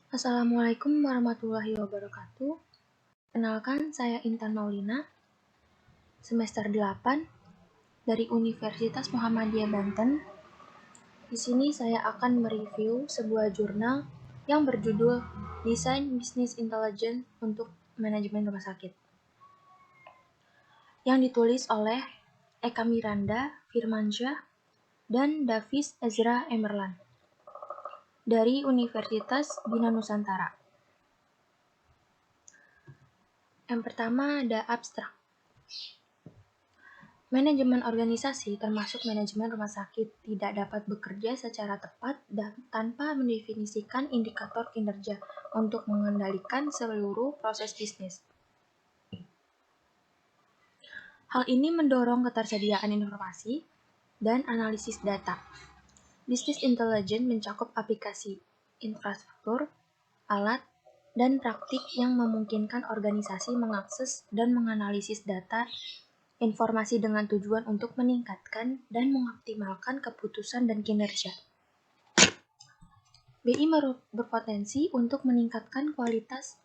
Assalamualaikum warahmatullahi wabarakatuh. Kenalkan, saya Intan Maulina, semester 8 dari Universitas Muhammadiyah Banten. Di sini saya akan mereview sebuah jurnal yang berjudul Desain Business Intelligence untuk Manajemen Rumah Sakit, yang ditulis oleh Eka Miranda Firmansyah dan Davis Ezra Emerlan dari Universitas Bina Nusantara. Yang pertama ada abstrak. Manajemen organisasi, termasuk manajemen rumah sakit, tidak dapat bekerja secara tepat dan tanpa mendefinisikan indikator kinerja untuk mengendalikan seluruh proses bisnis. Hal ini mendorong ketersediaan informasi dan analisis data. Business intelligence mencakup aplikasi, infrastruktur, alat, dan praktik yang memungkinkan organisasi mengakses dan menganalisis data informasi dengan tujuan untuk meningkatkan dan mengoptimalkan keputusan dan kinerja. BI berpotensi untuk meningkatkan kualitas,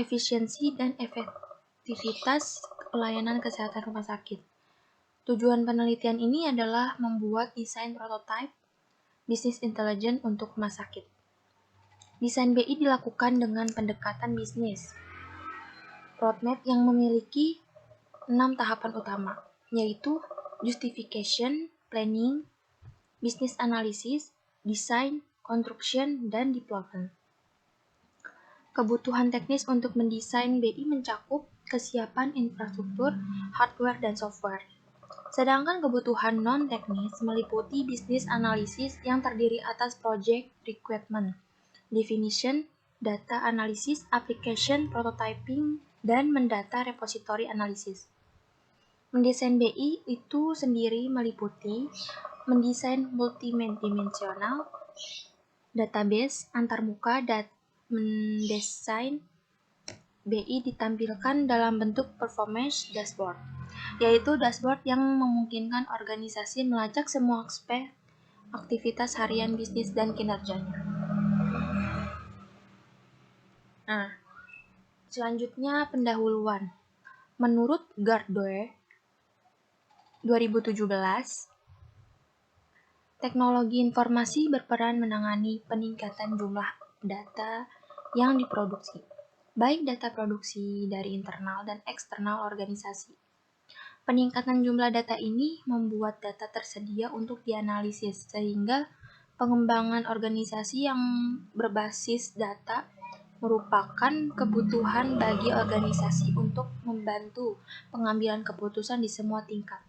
efisiensi, dan efektivitas pelayanan kesehatan rumah sakit. Tujuan penelitian ini adalah membuat desain prototipe bisnis intelijen untuk rumah sakit. Desain BI dilakukan dengan pendekatan bisnis roadmap yang memiliki 6 tahapan utama, yaitu justification, planning, business analysis, design, construction, dan deployment. Kebutuhan teknis untuk mendesain BI mencakup kesiapan infrastruktur, hardware, dan software. Sedangkan kebutuhan non-teknis meliputi business analysis yang terdiri atas project requirement, definition, data analysis, application, prototyping, dan mendata repository analysis. Mendesain BI itu sendiri meliputi mendesain multidimensional database antarmuka dan mendesain BI ditampilkan dalam bentuk performance dashboard, yaitu dashboard yang memungkinkan organisasi melacak semua aspek aktivitas harian bisnis dan kinerjanya. Nah, selanjutnya pendahuluan. Menurut Gardner 2017, teknologi informasi berperan menangani peningkatan jumlah data yang diproduksi, baik data produksi dari internal dan eksternal organisasi. Peningkatan jumlah data ini membuat data tersedia untuk dianalisis, sehingga pengembangan organisasi yang berbasis data merupakan kebutuhan bagi organisasi untuk membantu pengambilan keputusan di semua tingkat.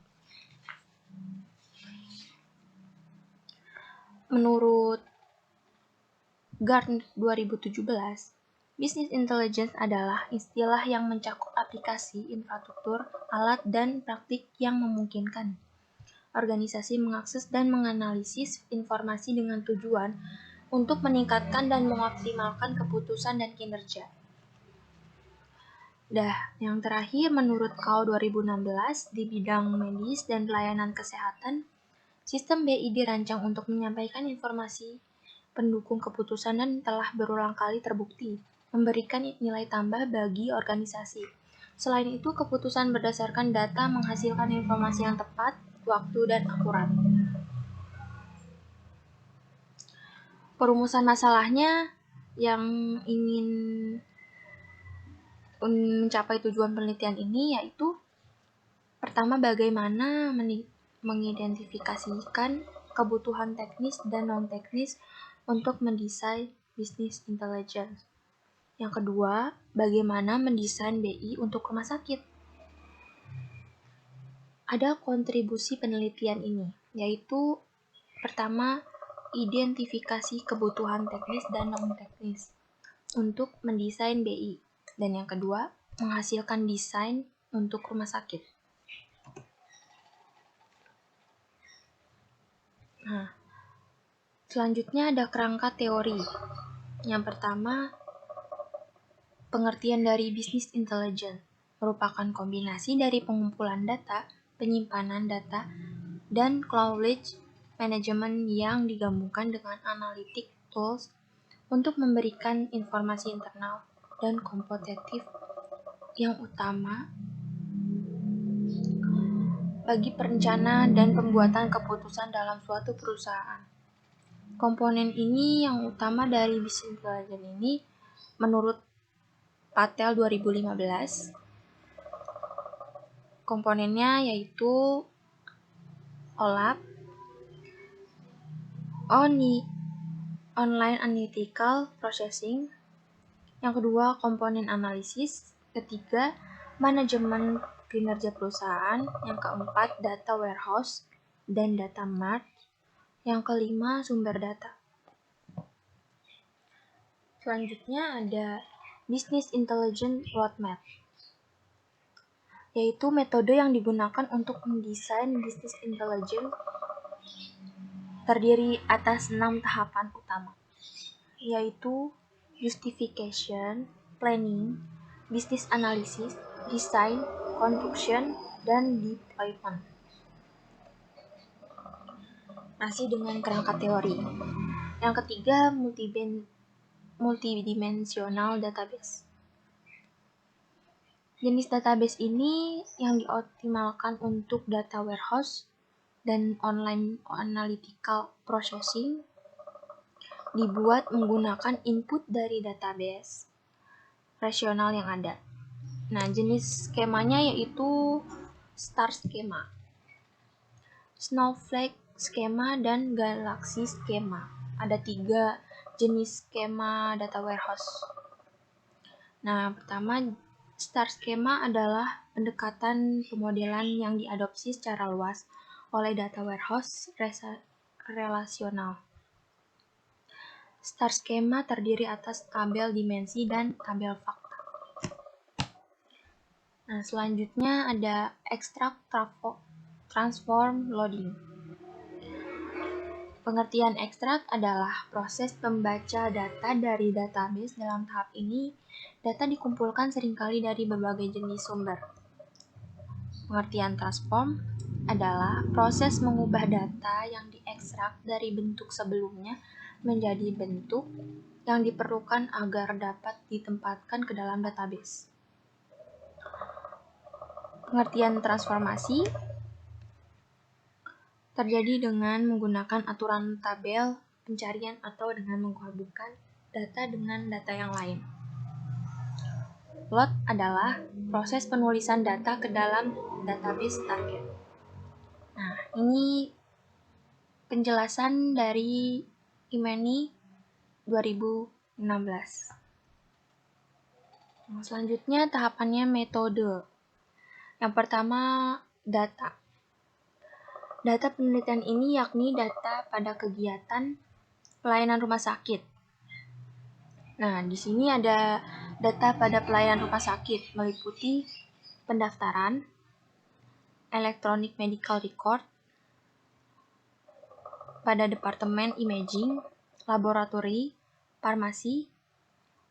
Menurut Gartner 2017, Business Intelligence adalah istilah yang mencakup aplikasi, infrastruktur, alat, dan praktik yang memungkinkan organisasi mengakses dan menganalisis informasi dengan tujuan untuk meningkatkan dan mengoptimalkan keputusan dan kinerja. Yang terakhir, menurut KAU 2016, di bidang medis dan pelayanan kesehatan, sistem BI dirancang untuk menyampaikan informasi pendukung keputusan dan telah berulang kali terbukti memberikan nilai tambah bagi organisasi. Selain itu, keputusan berdasarkan data menghasilkan informasi yang tepat, waktu, dan akurat. Perumusan masalahnya yang ingin mencapai tujuan penelitian ini yaitu pertama, bagaimana mengidentifikasikan kebutuhan teknis dan non-teknis untuk mendesain business intelligence. Yang kedua, bagaimana mendesain BI untuk rumah sakit. Ada kontribusi penelitian ini, yaitu pertama, identifikasi kebutuhan teknis dan non-teknis untuk mendesain BI. Dan yang kedua, menghasilkan desain untuk rumah sakit. Nah, selanjutnya ada kerangka teori. Yang pertama, pengertian dari business intelligence merupakan kombinasi dari pengumpulan data, penyimpanan data, dan knowledge management yang digabungkan dengan analytic tools untuk memberikan informasi internal dan kompetitif yang utama bagi perencana dan pembuatan keputusan dalam suatu perusahaan. Komponen ini yang utama dari business intelligence ini menurut Patel 2015. Komponennya yaitu OLAP, Online Analytical Processing. Yang kedua, komponen analisis. Ketiga, manajemen kinerja perusahaan. Yang keempat, data warehouse dan data mart. Yang kelima, sumber data. Selanjutnya ada Business Intelligence Roadmap, yaitu metode yang digunakan untuk mendesain business intelligence terdiri atas 6 tahapan utama, yaitu justification, planning, business analysis, design, construction, dan deployment. Masih dengan kerangka teori. Yang ketiga, multidimensional database. Jenis database ini yang dioptimalkan untuk data warehouse dan online analytical processing dibuat menggunakan input dari database rasional yang ada. Nah, jenis skemanya yaitu star skema, snowflake skema, dan galaxy skema. Ada 3 jenis skema data warehouse. Nah, pertama, star skema adalah pendekatan pemodelan yang diadopsi secara luas oleh data warehouse relasional. Star skema terdiri atas tabel dimensi dan tabel fakta. Nah, selanjutnya ada extract transform loading. Pengertian ekstrak adalah proses pembaca data dari database. Dalam tahap ini, data dikumpulkan seringkali dari berbagai jenis sumber. Pengertian transform adalah proses mengubah data yang diekstrak dari bentuk sebelumnya menjadi bentuk yang diperlukan agar dapat ditempatkan ke dalam database. Pengertian transformasi terjadi dengan menggunakan aturan tabel pencarian atau dengan menggabungkan data dengan data yang lain. Load adalah proses penulisan data ke dalam database target. Nah, ini penjelasan dari Imeni 2016. Nah, selanjutnya tahapannya metode. Yang pertama, data. Data penelitian ini yakni data pada kegiatan pelayanan rumah sakit. Nah, di sini ada data pada pelayanan rumah sakit meliputi pendaftaran, electronic medical record, pada departemen imaging, laboratori, farmasi,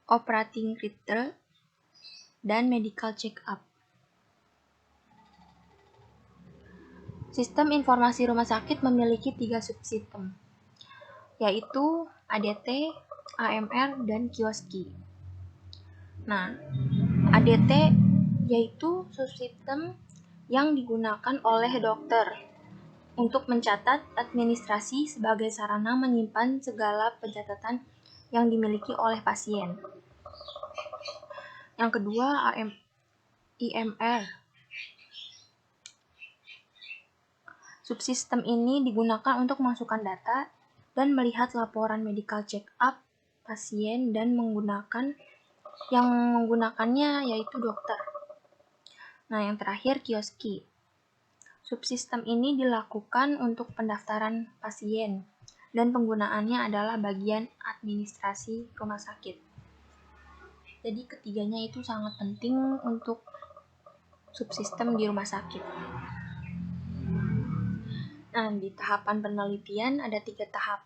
operating theater, dan medical check-up. Sistem informasi rumah sakit memiliki 3 subsistem, yaitu ADT, AMR, dan Kioski. Nah, ADT yaitu subsistem yang digunakan oleh dokter untuk mencatat administrasi sebagai sarana menyimpan segala pencatatan yang dimiliki oleh pasien. Yang kedua, IMR. Subsistem ini digunakan untuk memasukkan data dan melihat laporan medical check-up pasien dan yang menggunakannya yaitu dokter. Nah, yang terakhir Kioski. Subsistem ini dilakukan untuk pendaftaran pasien dan penggunaannya adalah bagian administrasi rumah sakit. Jadi ketiganya itu sangat penting untuk subsistem di rumah sakit. Nah, di tahapan penelitian ada 3 tahap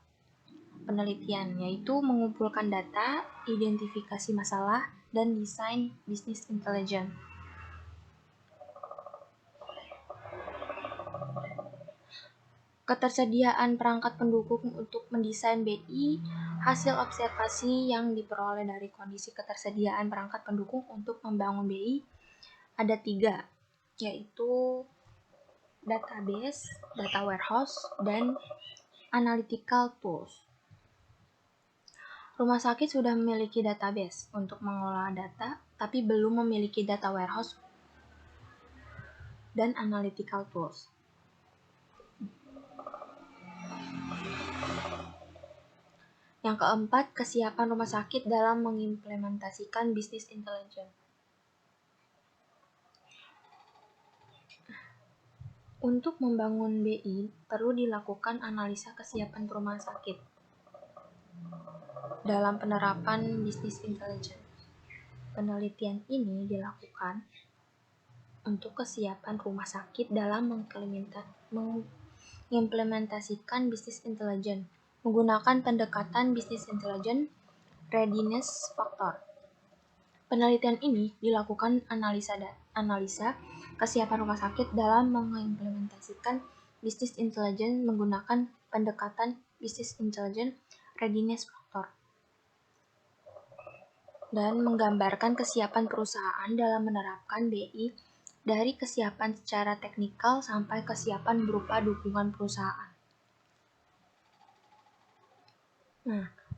penelitian, yaitu mengumpulkan data, identifikasi masalah, dan desain business intelligence. Ketersediaan perangkat pendukung untuk mendesain BI Hasil observasi yang diperoleh dari kondisi ketersediaan perangkat pendukung untuk membangun BI ada 3, yaitu database, data warehouse, dan analytical tools. Rumah sakit sudah memiliki database untuk mengelola data, tapi belum memiliki data warehouse dan analytical tools. Yang keempat, kesiapan rumah sakit dalam mengimplementasikan business intelligence. Untuk membangun BI, perlu dilakukan analisa kesiapan rumah sakit dalam penerapan business intelligence. Penelitian ini dilakukan untuk kesiapan rumah sakit dalam mengimplementasikan business intelligence menggunakan pendekatan business intelligence readiness factor. Penelitian ini dilakukan analisa kesiapan rumah sakit dalam mengimplementasikan business intelligence menggunakan pendekatan business intelligence readiness factor dan menggambarkan kesiapan perusahaan dalam menerapkan BI dari kesiapan secara teknikal sampai kesiapan berupa dukungan perusahaan.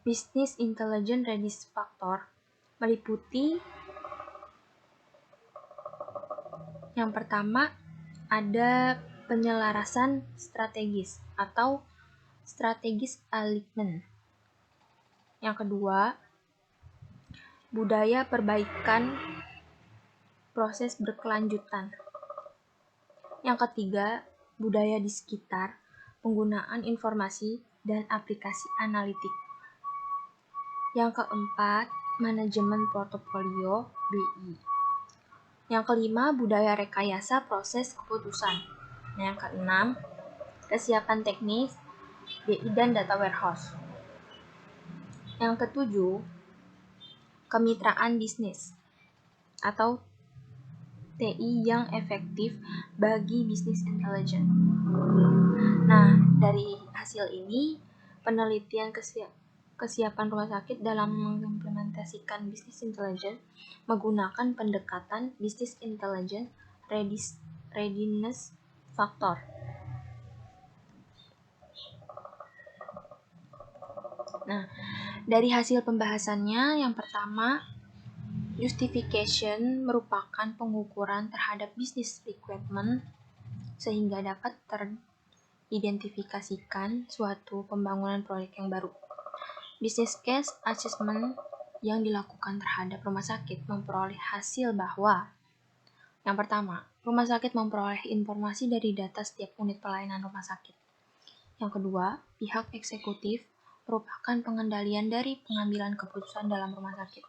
Business Intelligence Readiness Factor meliputi yang pertama ada penyelarasan strategis atau strategis alignment. Yang kedua, budaya perbaikan proses berkelanjutan. Yang ketiga, budaya di sekitar, penggunaan informasi dan aplikasi analitik. Yang keempat, manajemen portofolio BI. Yang kelima, budaya rekayasa proses keputusan. Yang keenam, kesiapan teknis BI dan data warehouse. Yang ketujuh, kemitraan bisnis atau TI yang efektif bagi bisnis intelligence. Nah, dari hasil ini, penelitian kesiapan rumah sakit dalam mengimplementasikan bisnis intelligence menggunakan pendekatan business intelligence readiness factor. Nah, dari hasil pembahasannya, yang pertama, justification merupakan pengukuran terhadap business requirement sehingga dapat teridentifikasikan suatu pembangunan proyek yang baru. Business case assessment yang dilakukan terhadap rumah sakit memperoleh hasil bahwa yang pertama, rumah sakit memperoleh informasi dari data setiap unit pelayanan rumah sakit. Yang kedua, pihak eksekutif merupakan pengendalian dari pengambilan keputusan dalam rumah sakit.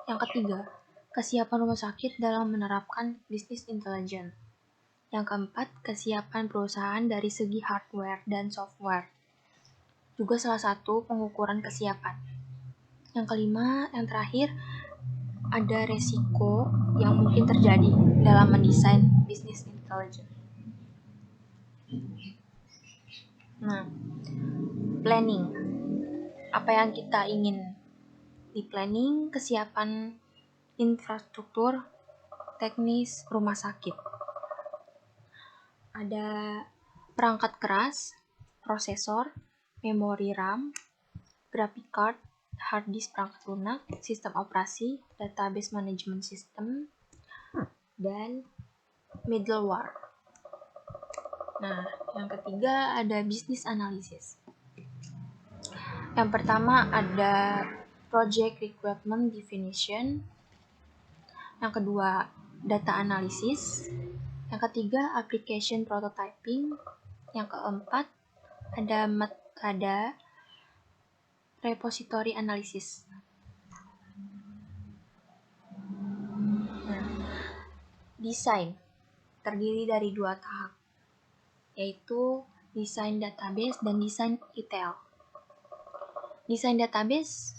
Yang ketiga, kesiapan rumah sakit dalam menerapkan business intelligence. Yang keempat, kesiapan perusahaan dari segi hardware dan software. Juga salah satu pengukuran kesiapan. Yang kelima, yang terakhir, ada resiko yang mungkin terjadi dalam mendesain business intelligence. Nah, planning. Apa yang kita ingin di planning, kesiapan infrastruktur teknis rumah sakit. Ada perangkat keras, prosesor, memori RAM, graphic card, hard disk perangkat lunak, sistem operasi, database management system, dan middleware. Nah, yang ketiga ada business analysis. Yang pertama ada project requirement definition. Yang kedua, data analysis. Yang ketiga, application prototyping. Yang keempat, ada metadata repository analysis. Nah, desain terdiri dari 2 tahap, yaitu desain database dan desain ETL. Desain database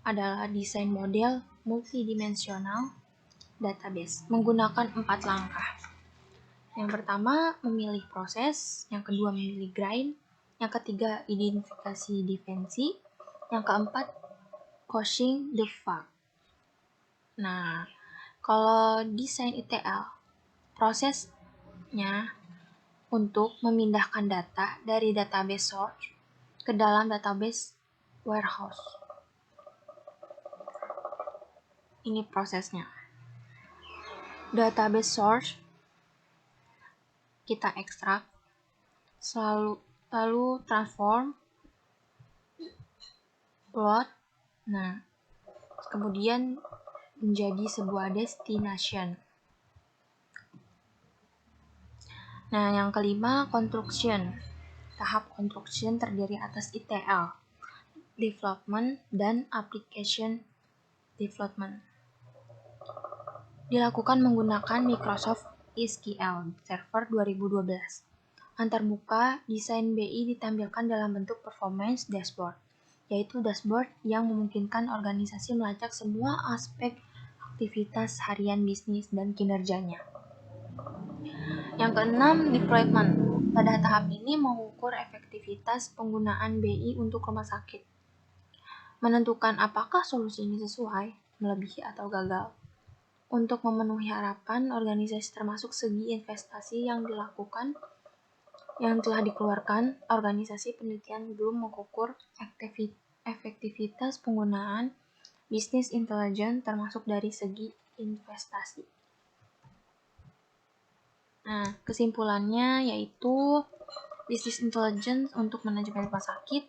adalah desain model multidimensional database menggunakan 4 langkah. Yang pertama, memilih proses. Yang kedua, memilih grind. Yang ketiga, identifikasi defensi. Yang keempat, caching the fact. Nah, kalau desain ETL, prosesnya untuk memindahkan data dari database source ke dalam database warehouse. Ini prosesnya. Database source kita ekstrak, lalu transform, load, nah kemudian menjadi sebuah destination. Nah, yang kelima, construction. Tahap construction terdiri atas ETL, development, dan application development. Dilakukan menggunakan Microsoft SQL Server 2012. Antarmuka, desain BI ditampilkan dalam bentuk performance dashboard, yaitu dashboard yang memungkinkan organisasi melacak semua aspek aktivitas harian bisnis dan kinerjanya. Yang keenam, deployment. Pada tahap ini mengukur efektivitas penggunaan BI untuk rumah sakit. Menentukan apakah solusi ini sesuai, melebihi atau gagal. Untuk memenuhi harapan organisasi termasuk segi investasi yang telah dikeluarkan, organisasi penelitian belum mengukur efektivitas penggunaan business intelligence termasuk dari segi investasi. Nah, kesimpulannya yaitu business intelligence untuk manajemen rumah sakit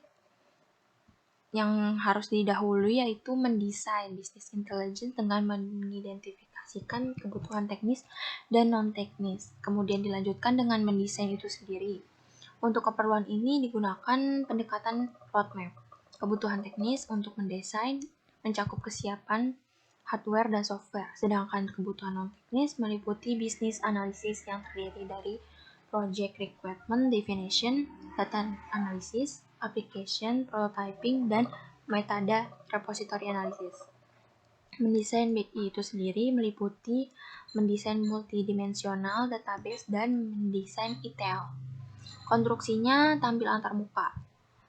yang harus didahului yaitu mendesain business intelligence dengan mengidentifikasikan kebutuhan teknis dan non-teknis. Kemudian dilanjutkan dengan mendesain itu sendiri. Untuk keperluan ini digunakan pendekatan roadmap. Kebutuhan teknis untuk mendesain mencakup kesiapan hardware dan software, sedangkan kebutuhan non-teknis meliputi bisnis analisis yang terdiri dari project requirement definition, data analysis, application prototyping, dan metadata repository analysis. Mendesain BI itu sendiri meliputi mendesain multidimensional database dan mendesain ETL. Konstruksinya tampil antarmuka,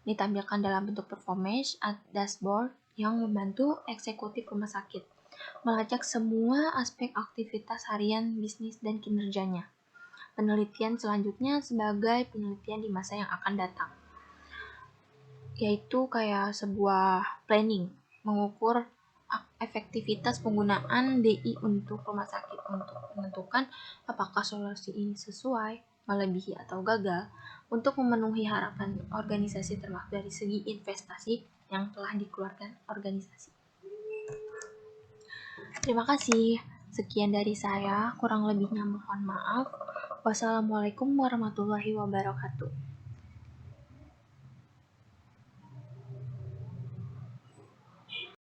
ditampilkan dalam bentuk performance dashboard yang membantu eksekutif rumah sakit melacak semua aspek aktivitas harian bisnis dan kinerjanya. Penelitian selanjutnya sebagai penelitian di masa yang akan datang, yaitu kayak sebuah planning, mengukur efektivitas penggunaan BI untuk rumah sakit untuk menentukan apakah solusi ini sesuai, melebihi atau gagal untuk memenuhi harapan organisasi termasuk dari segi investasi yang telah dikeluarkan organisasi. Terima kasih. Sekian dari saya, kurang lebihnya mohon maaf. Wassalamualaikum warahmatullahi wabarakatuh.